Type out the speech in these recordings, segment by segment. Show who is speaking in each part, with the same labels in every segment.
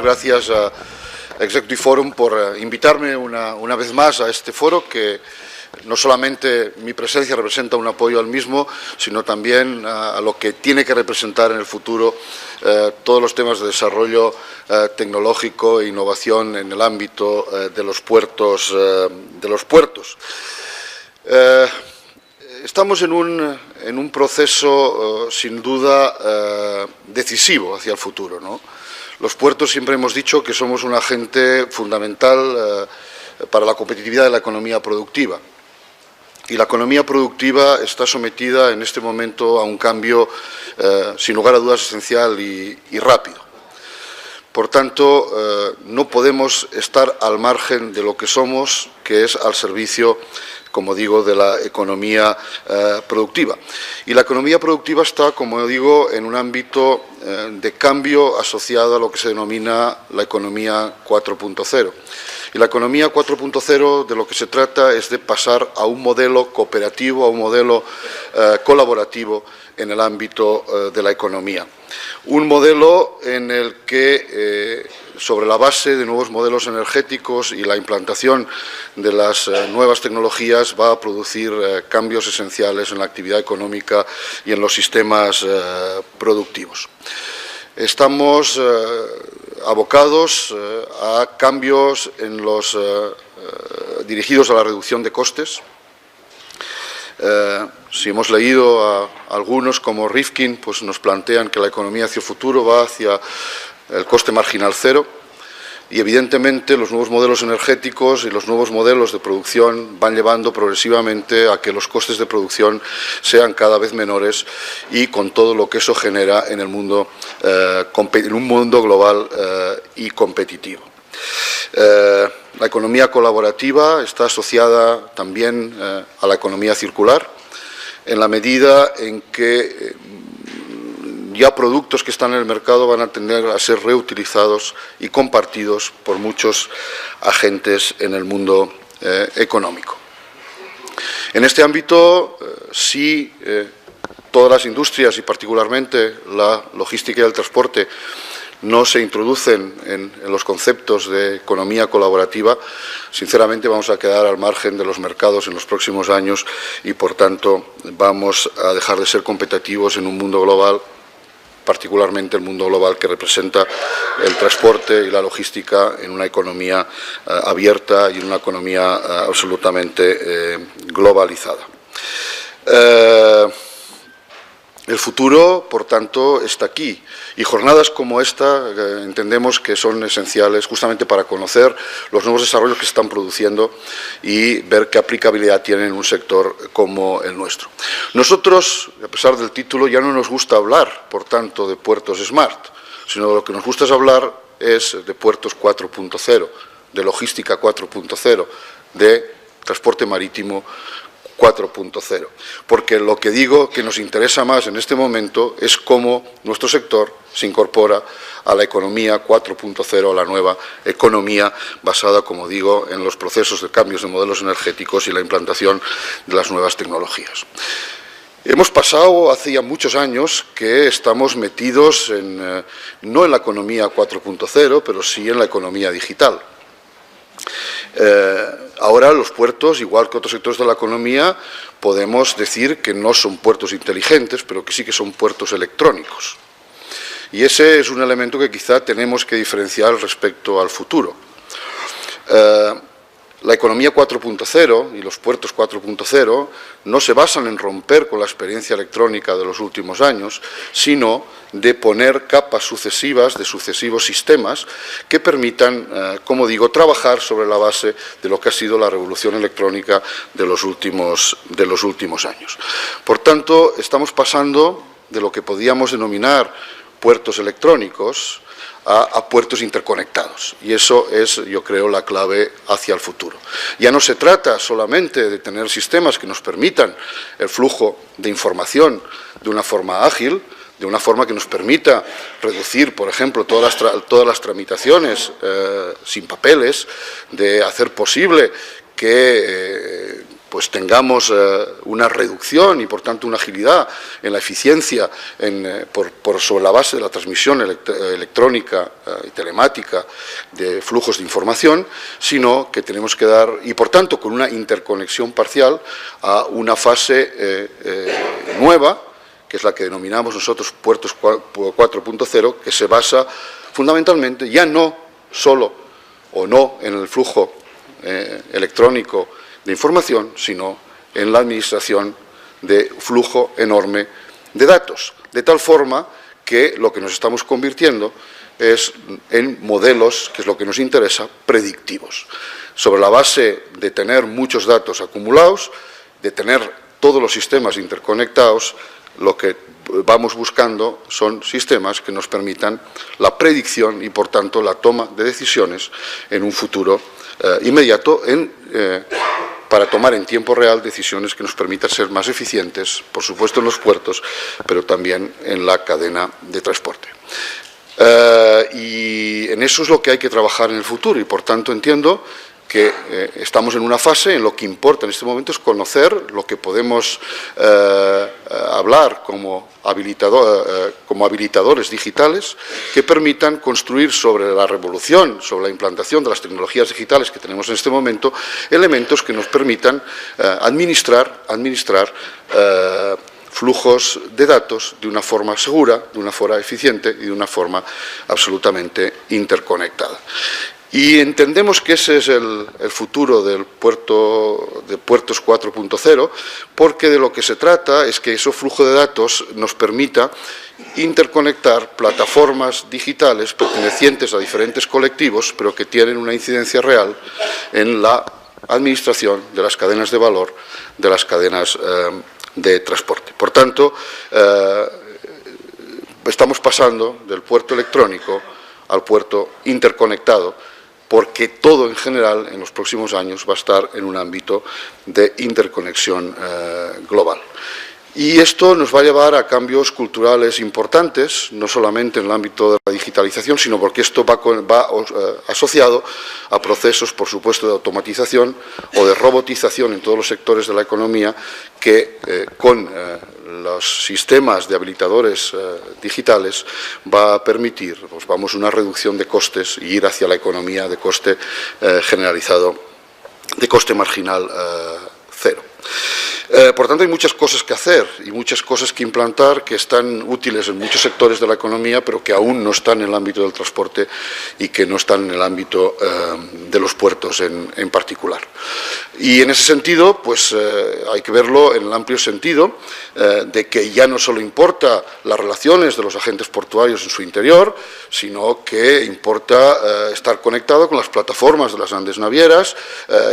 Speaker 1: Gracias a Executive Forum por invitarme una vez más a este foro, que no solamente mi presencia representa un apoyo al mismo, sino también a lo que tiene que representar en el futuro todos los temas de desarrollo tecnológico e innovación en el ámbito de los puertos. Estamos en un proceso sin duda decisivo hacia el futuro, ¿no? Los puertos siempre hemos dicho que somos un agente fundamental para la competitividad de la economía productiva. Y la economía productiva está sometida en este momento a un cambio, sin lugar a dudas, esencial y rápido. Por tanto, no podemos estar al margen de lo que somos, que es al servicio, como digo, de la economía productiva. Y la economía productiva está, como digo, en un ámbito de cambio asociado a lo que se denomina la economía 4.0. Y la economía 4.0 de lo que se trata es de pasar a un modelo cooperativo, a un modelo colaborativo en el ámbito de la economía. Un modelo en el que, sobre la base de nuevos modelos energéticos y la implantación de las nuevas tecnologías, va a producir cambios esenciales en la actividad económica y en los sistemas productivos. Estamos abocados a cambios en dirigidos a la reducción de costes. Si hemos leído a algunos como Rifkin, pues nos plantean que la economía hacia el futuro va hacia el coste marginal cero, y evidentemente los nuevos modelos energéticos y los nuevos modelos de producción van llevando progresivamente a que los costes de producción sean cada vez menores, y con todo lo que eso genera en el mundo, en un mundo global y competitivo. La economía colaborativa está asociada también a la economía circular, en la medida en que ya productos que están en el mercado van a tender a ser reutilizados y compartidos por muchos agentes en el mundo económico. En este ámbito, sí, todas las industrias y particularmente la logística y el transporte no se introducen en los conceptos de economía colaborativa, sinceramente vamos a quedar al margen de los mercados en los próximos años y, por tanto, vamos a dejar de ser competitivos en un mundo global, particularmente el mundo global que representa el transporte y la logística, en una economía abierta y en una economía absolutamente globalizada. El futuro, por tanto, está aquí, y jornadas como esta entendemos que son esenciales justamente para conocer los nuevos desarrollos que se están produciendo y ver qué aplicabilidad tienen en un sector como el nuestro. Nosotros, a pesar del título, ya no nos gusta hablar, por tanto, de puertos smart, sino de lo que nos gusta es hablar de puertos 4.0, de logística 4.0, de transporte marítimo 4.0, porque lo que digo que nos interesa más en este momento es cómo nuestro sector se incorpora a la economía 4.0, a la nueva economía basada, como digo, en los procesos de cambios de modelos energéticos y la implantación de las nuevas tecnologías. Hemos pasado hace ya muchos años que estamos metidos no en la economía 4.0, pero sí en la economía digital. Ahora los puertos, igual que otros sectores de la economía, podemos decir que no son puertos inteligentes, pero que sí que son puertos electrónicos. Y ese es un elemento que quizá tenemos que diferenciar respecto al futuro. La economía 4.0 y los puertos 4.0 no se basan en romper con la experiencia electrónica de los últimos años, sino de poner capas sucesivas de sucesivos sistemas que permitan, como digo, trabajar sobre la base de lo que ha sido la revolución electrónica de los últimos años. Por tanto, estamos pasando de lo que podíamos denominar puertos electrónicos a puertos interconectados, y eso es, yo creo, la clave hacia el futuro. Ya no se trata solamente de tener sistemas que nos permitan el flujo de información de una forma ágil, de una forma que nos permita reducir, por ejemplo, todas las tramitaciones sin papeles, de hacer posible que pues tengamos una reducción y por tanto una agilidad en la eficiencia sobre la base de la transmisión electrónica y telemática de flujos de información, sino que tenemos que dar, y por tanto con una interconexión parcial, a una fase nueva, que es la que denominamos nosotros puertos 4.0, que se basa fundamentalmente ya no solo o no en el flujo electrónico de información, sino en la administración de flujo enorme de datos, de tal forma que lo que nos estamos convirtiendo es en modelos, que es lo que nos interesa, predictivos. Sobre la base de tener muchos datos acumulados, de tener todos los sistemas interconectados, lo que vamos buscando son sistemas que nos permitan la predicción y, por tanto, la toma de decisiones en un futuro inmediato para tomar en tiempo real decisiones que nos permitan ser más eficientes, por supuesto en los puertos, pero también en la cadena de transporte. Y en eso es lo que hay que trabajar en el futuro y, por tanto, entiendo que estamos en una fase en lo que importa en este momento es conocer lo que podemos hablar como habilitadores digitales que permitan construir sobre la revolución, sobre la implantación de las tecnologías digitales que tenemos en este momento, elementos que nos permitan administrar flujos de datos de una forma segura, de una forma eficiente y de una forma absolutamente interconectada. Y entendemos que ese es el futuro de puertos 4.0, porque de lo que se trata es que ese flujo de datos nos permita interconectar plataformas digitales pertenecientes a diferentes colectivos, pero que tienen una incidencia real en la administración de las cadenas de valor, de las cadenas de transporte. Por tanto, estamos pasando del puerto electrónico al puerto interconectado, porque todo en general en los próximos años va a estar en un ámbito de interconexión global. Y esto nos va a llevar a cambios culturales importantes, no solamente en el ámbito de la digitalización, sino porque esto va asociado a procesos, por supuesto, de automatización o de robotización en todos los sectores de la economía que con los sistemas de habilitadores digitales va a permitir, pues vamos, una reducción de costes y ir hacia la economía de coste generalizado, de coste marginal cero. Por tanto, hay muchas cosas que hacer y muchas cosas que implantar que están útiles en muchos sectores de la economía, pero que aún no están en el ámbito del transporte y que no están en el ámbito de los puertos en particular. Y en ese sentido, pues hay que verlo en el amplio sentido de que ya no solo importa las relaciones de los agentes portuarios en su interior, sino que importa estar conectado con las plataformas de las grandes navieras,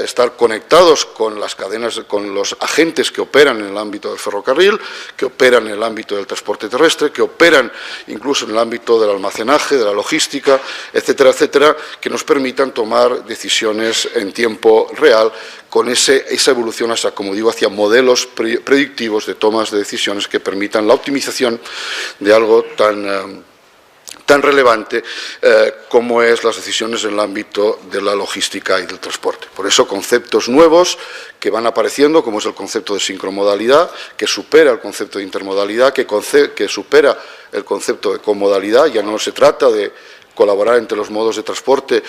Speaker 1: estar conectados con las cadenas, con los agentes que operan en el ámbito del ferrocarril, que operan en el ámbito del transporte terrestre, que operan incluso en el ámbito del almacenaje, de la logística, etcétera, etcétera, que nos permitan tomar decisiones en tiempo real con esa evolución hasta, como digo, hacia modelos predictivos de tomas de decisiones que permitan la optimización de algo tan relevante como es las decisiones en el ámbito de la logística y del transporte. Por eso, conceptos nuevos que van apareciendo, como es el concepto de sincromodalidad, que supera el concepto de intermodalidad, que supera el concepto de comodalidad. Ya no se trata de colaborar entre los modos de transporte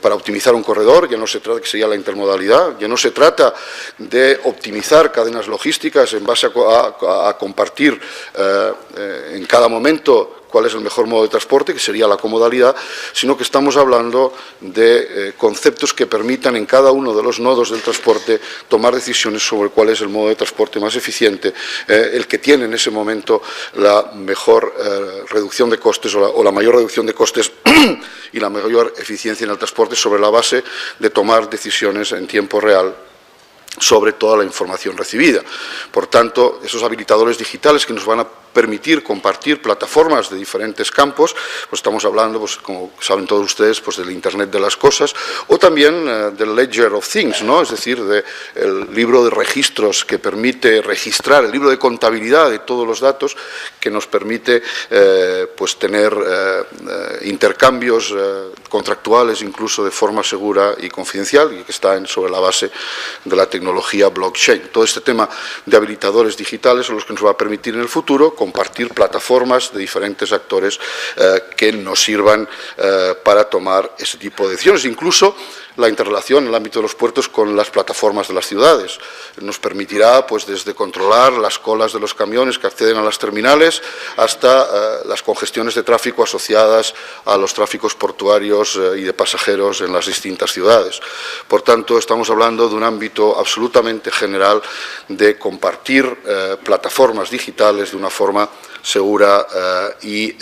Speaker 1: para optimizar un corredor, ya no se trata, que sería la intermodalidad, ya no se trata de optimizar cadenas logísticas en base a compartir en cada momento cuál es el mejor modo de transporte, que sería la comodalidad, sino que estamos hablando de conceptos que permitan en cada uno de los nodos del transporte tomar decisiones sobre cuál es el modo de transporte más eficiente, el que tiene en ese momento la mejor reducción de costes o la mayor reducción de costes y la mayor eficiencia en el transporte sobre la base de tomar decisiones en tiempo real sobre toda la información recibida. Por tanto, esos habilitadores digitales que nos van a permitir compartir plataformas de diferentes campos, pues estamos hablando, pues, como saben todos ustedes, pues del Internet de las cosas, o también del Ledger of Things, ¿no? Es decir, del libro de registros que permite registrar, el libro de contabilidad de todos los datos, que nos permite pues tener intercambios contractuales incluso de forma segura y confidencial, y que está sobre la base de la tecnología blockchain. Todo este tema de habilitadores digitales son los que nos va a permitir en el futuro compartir plataformas de diferentes actores que nos sirvan para tomar ese tipo de decisiones. Incluso la interrelación en el ámbito de los puertos con las plataformas de las ciudades. Nos permitirá, pues, desde controlar las colas de los camiones que acceden a las terminales hasta las congestiones de tráfico asociadas a los tráficos portuarios y de pasajeros en las distintas ciudades. Por tanto, estamos hablando de un ámbito absolutamente general de compartir plataformas digitales de una forma segura y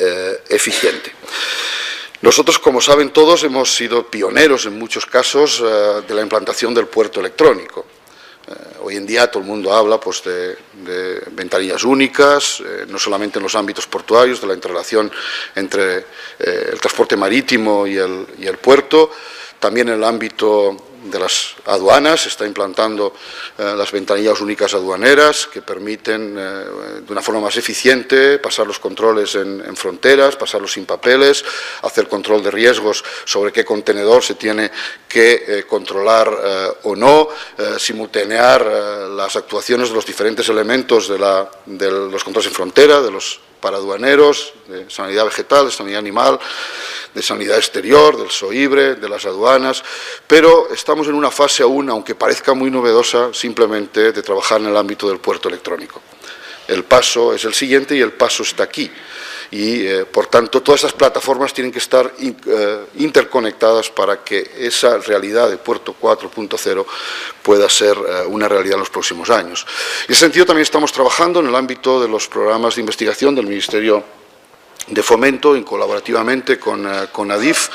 Speaker 1: eficiente. Nosotros, como saben todos, hemos sido pioneros en muchos casos de la implantación del puerto electrónico. Hoy en día todo el mundo habla, pues, de ventanillas únicas, no solamente en los ámbitos portuarios, de la interrelación entre el transporte marítimo y el puerto, también en el ámbito de las aduanas se está implantando las ventanillas únicas aduaneras que permiten de una forma más eficiente pasar los controles en fronteras, pasarlos sin papeles, hacer control de riesgos sobre qué contenedor se tiene que controlar o no, simultanear las actuaciones de los diferentes elementos de los controles en frontera, de los paraduaneros, de sanidad vegetal, de sanidad animal, de sanidad exterior, del SOIBRE, de las aduanas, pero estamos en una fase aún, aunque parezca muy novedosa, simplemente de trabajar en el ámbito del puerto electrónico. El paso es el siguiente y el paso está aquí. Y, por tanto, todas esas plataformas tienen que estar interconectadas para que esa realidad de Puerto 4.0 pueda ser una realidad en los próximos años. En ese sentido, también estamos trabajando en el ámbito de los programas de investigación del Ministerio de Fomento, y colaborativamente con ADIF,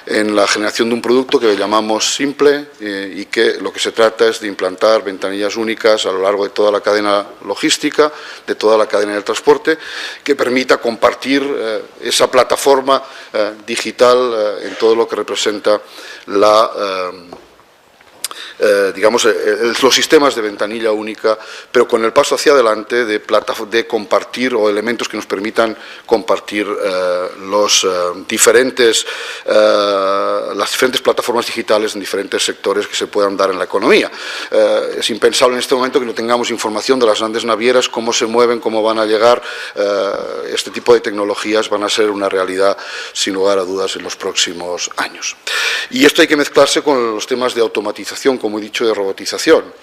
Speaker 1: en la generación de un producto que llamamos Simple y que lo que se trata es de implantar ventanillas únicas a lo largo de toda la cadena logística, de toda la cadena del transporte, que permita compartir esa plataforma digital en todo lo que representa los sistemas de ventanilla única, pero con el paso hacia adelante de compartir o elementos que nos permitan compartir las diferentes plataformas digitales en diferentes sectores que se puedan dar en la economía. Es impensable en este momento que no tengamos información de las grandes navieras, cómo se mueven, cómo van a llegar. Este tipo de tecnologías van a ser una realidad, sin lugar a dudas, en los próximos años. Y esto hay que mezclarse con los temas de automatización, como he dicho, de robotización.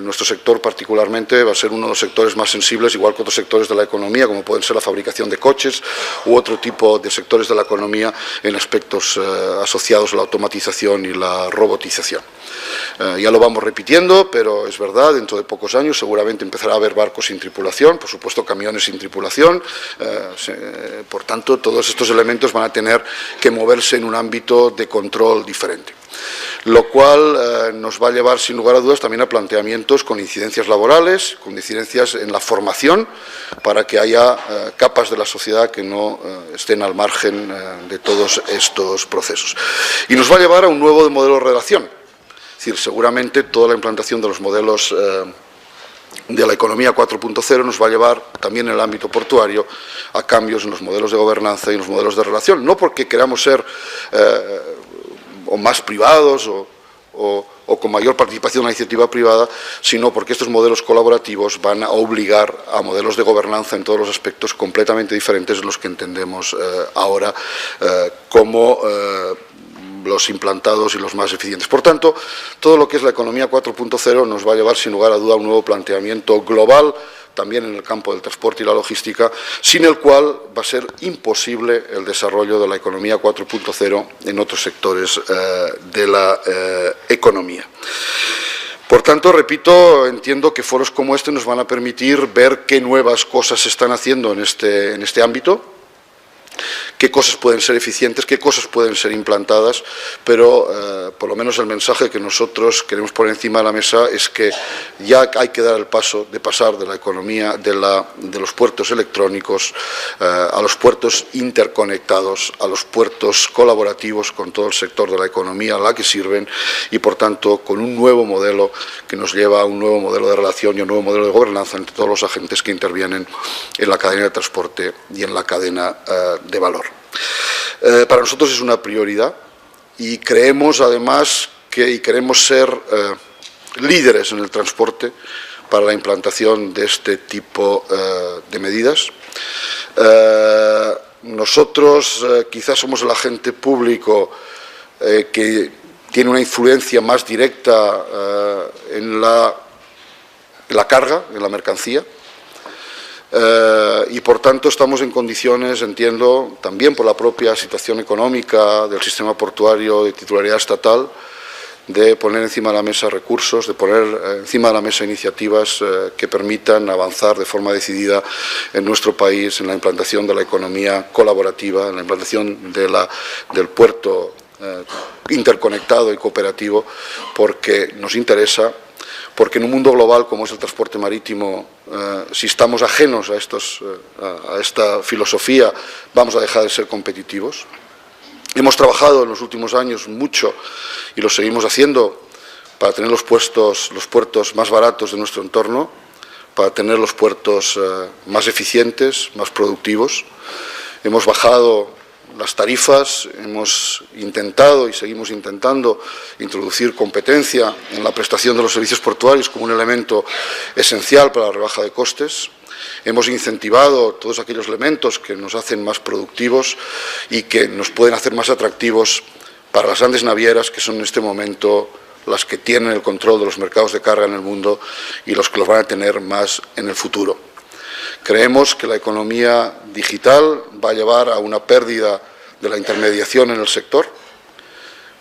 Speaker 1: Nuestro sector particularmente va a ser uno de los sectores más sensibles, igual que otros sectores de la economía, como pueden ser la fabricación de coches u otro tipo de sectores de la economía en aspectos asociados a la automatización y la robotización. Ya lo vamos repitiendo, pero es verdad, dentro de pocos años seguramente empezará a haber barcos sin tripulación, por supuesto camiones sin tripulación, por tanto todos estos elementos van a tener que moverse en un ámbito de control diferente. Lo cual nos va a llevar, sin lugar a dudas, también a planteamientos con incidencias laborales, con incidencias en la formación, para que haya capas de la sociedad que no estén al margen de todos estos procesos. Y nos va a llevar a un nuevo modelo de relación. Es decir, seguramente toda la implantación de los modelos de la economía 4.0 nos va a llevar también en el ámbito portuario a cambios en los modelos de gobernanza y en los modelos de relación. No porque queramos ser o más privados o con mayor participación en la iniciativa privada, sino porque estos modelos colaborativos van a obligar a modelos de gobernanza en todos los aspectos completamente diferentes de los que entendemos ahora como los implantados y los más eficientes. Por tanto, todo lo que es la economía 4.0 nos va a llevar, sin lugar a duda, a un nuevo planteamiento global, también en el campo del transporte y la logística, sin el cual va a ser imposible el desarrollo de la economía 4.0 en otros sectores de la economía. Por tanto, repito, entiendo que foros como este nos van a permitir ver qué nuevas cosas se están haciendo en este ámbito, qué cosas pueden ser eficientes, qué cosas pueden ser implantadas, pero por lo menos el mensaje que nosotros queremos poner encima de la mesa es que ya hay que dar el paso de pasar de la economía de los puertos electrónicos a los puertos interconectados, a los puertos colaborativos con todo el sector de la economía a la que sirven y, por tanto, con un nuevo modelo que nos lleva a un nuevo modelo de relación y un nuevo modelo de gobernanza entre todos los agentes que intervienen en la cadena de transporte y en la cadena de valor. Para nosotros es una prioridad y creemos, además, que queremos ser líderes en el transporte para la implantación de este tipo de medidas. Nosotros quizás somos el agente público que tiene una influencia más directa en la carga, en la mercancía, y por tanto estamos en condiciones, entiendo, también por la propia situación económica del sistema portuario de titularidad estatal, de poner encima de la mesa recursos, de poner encima de la mesa iniciativas que permitan avanzar de forma decidida en nuestro país en la implantación de la economía colaborativa, en la implantación del puerto interconectado y cooperativo, porque nos interesa, porque en un mundo global como es el transporte marítimo, si estamos ajenos a esta filosofía, vamos a dejar de ser competitivos. Hemos trabajado en los últimos años mucho y lo seguimos haciendo para tener los puertos más baratos de nuestro entorno, para tener los puertos más eficientes, más productivos. Hemos bajado las tarifas, hemos intentado y seguimos intentando introducir competencia en la prestación de los servicios portuarios como un elemento esencial para la rebaja de costes. Hemos incentivado todos aquellos elementos que nos hacen más productivos y que nos pueden hacer más atractivos para las grandes navieras, que son en este momento las que tienen el control de los mercados de carga en el mundo y los que los van a tener más en el futuro. Creemos que la economía digital va a llevar a una pérdida de la intermediación en el sector.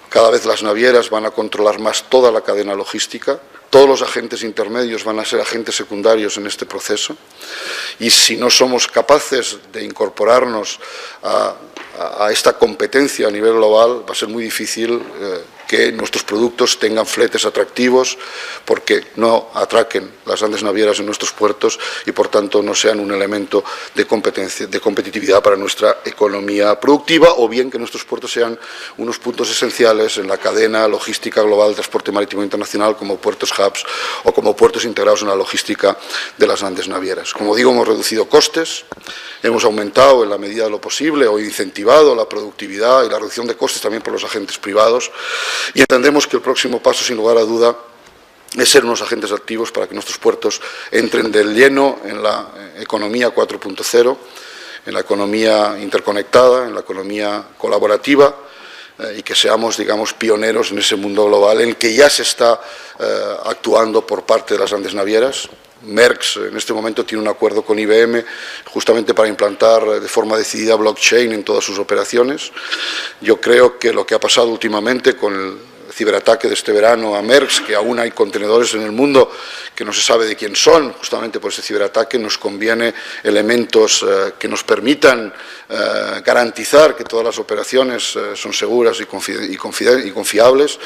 Speaker 1: Cada vez las navieras van a controlar más toda la cadena logística. Todos los agentes intermedios van a ser agentes secundarios en este proceso y si no somos capaces de incorporarnos a esta competencia a nivel global, va a ser muy difícil que nuestros productos tengan fletes atractivos porque no atraquen las grandes navieras en nuestros puertos y por tanto no sean un elemento de competitividad para nuestra economía productiva, o bien que nuestros puertos sean unos puntos esenciales en la cadena logística global del transporte marítimo internacional como puertos hubs o como puertos integrados en la logística de las grandes navieras. Como digo, hemos reducido costes, hemos aumentado en la medida de lo posible o incentivado la productividad y la reducción de costes también por los agentes privados. Y entendemos que el próximo paso, sin lugar a duda, es ser unos agentes activos para que nuestros puertos entren de lleno en la economía 4.0, en la economía interconectada, en la economía colaborativa y que seamos, digamos, pioneros en ese mundo global en el que ya se está actuando por parte de las grandes navieras. Maersk en este momento tiene un acuerdo con IBM justamente para implantar de forma decidida blockchain en todas sus operaciones. Yo creo que lo que ha pasado últimamente con el ciberataque de este verano a Maersk, que aún hay contenedores en el mundo que no se sabe de quién son, justamente por ese ciberataque nos conviene elementos que nos permitan garantizar que todas las operaciones son seguras y confiables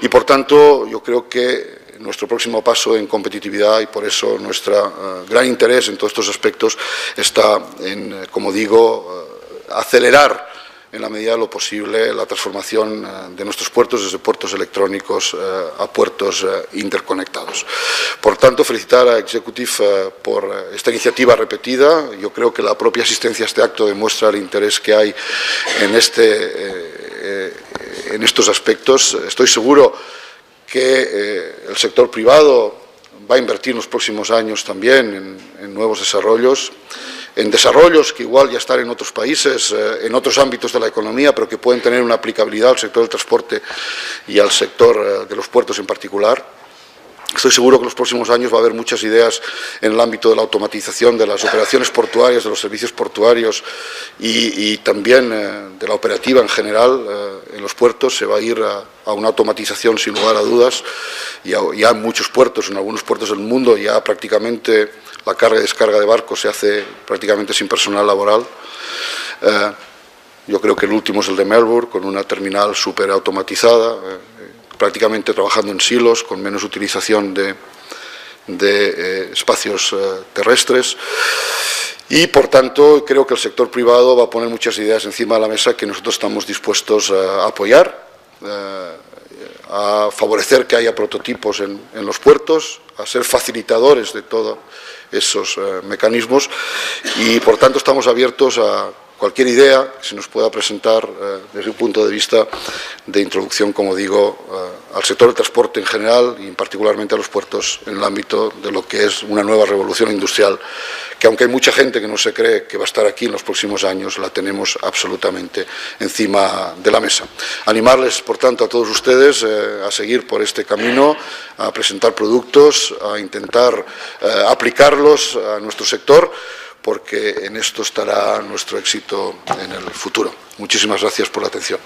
Speaker 1: y por tanto yo creo que nuestro próximo paso en competitividad y por eso nuestro gran interés en todos estos aspectos está en, como digo, acelerar en la medida de lo posible la transformación de nuestros puertos desde puertos electrónicos a puertos interconectados. Por tanto, felicitar a Executive por esta iniciativa repetida. Yo creo que la propia asistencia a este acto demuestra el interés que hay en estos aspectos. Estoy seguro que el sector privado va a invertir en los próximos años también en nuevos desarrollos, en desarrollos que igual ya están en otros países, en otros ámbitos de la economía, pero que pueden tener una aplicabilidad al sector del transporte y al sector de los puertos en particular. Estoy seguro que en los próximos años va a haber muchas ideas en el ámbito de la automatización de las operaciones portuarias, de los servicios portuarios y también de la operativa en general en los puertos. Se va a ir a una automatización sin lugar a dudas. Ya en muchos puertos, en algunos puertos del mundo, ya prácticamente la carga y descarga de barcos se hace prácticamente sin personal laboral. Yo creo que el último es el de Melbourne, con una terminal súper automatizada, prácticamente trabajando en silos, con menos utilización de espacios terrestres. Y, por tanto, creo que el sector privado va a poner muchas ideas encima de la mesa que nosotros estamos dispuestos a apoyar, a favorecer que haya prototipos en los puertos, a ser facilitadores de todos esos mecanismos y, por tanto, estamos abiertos a cualquier idea que se nos pueda presentar desde un punto de vista de introducción, como digo, al sector del transporte en general y particularmente a los puertos en el ámbito de lo que es una nueva revolución industrial, que aunque hay mucha gente que no se cree que va a estar aquí en los próximos años, la tenemos absolutamente encima de la mesa. Animarles, por tanto, a todos ustedes a seguir por este camino, a presentar productos, a intentar aplicarlos a nuestro sector, porque en esto estará nuestro éxito en el futuro. Muchísimas gracias por la atención.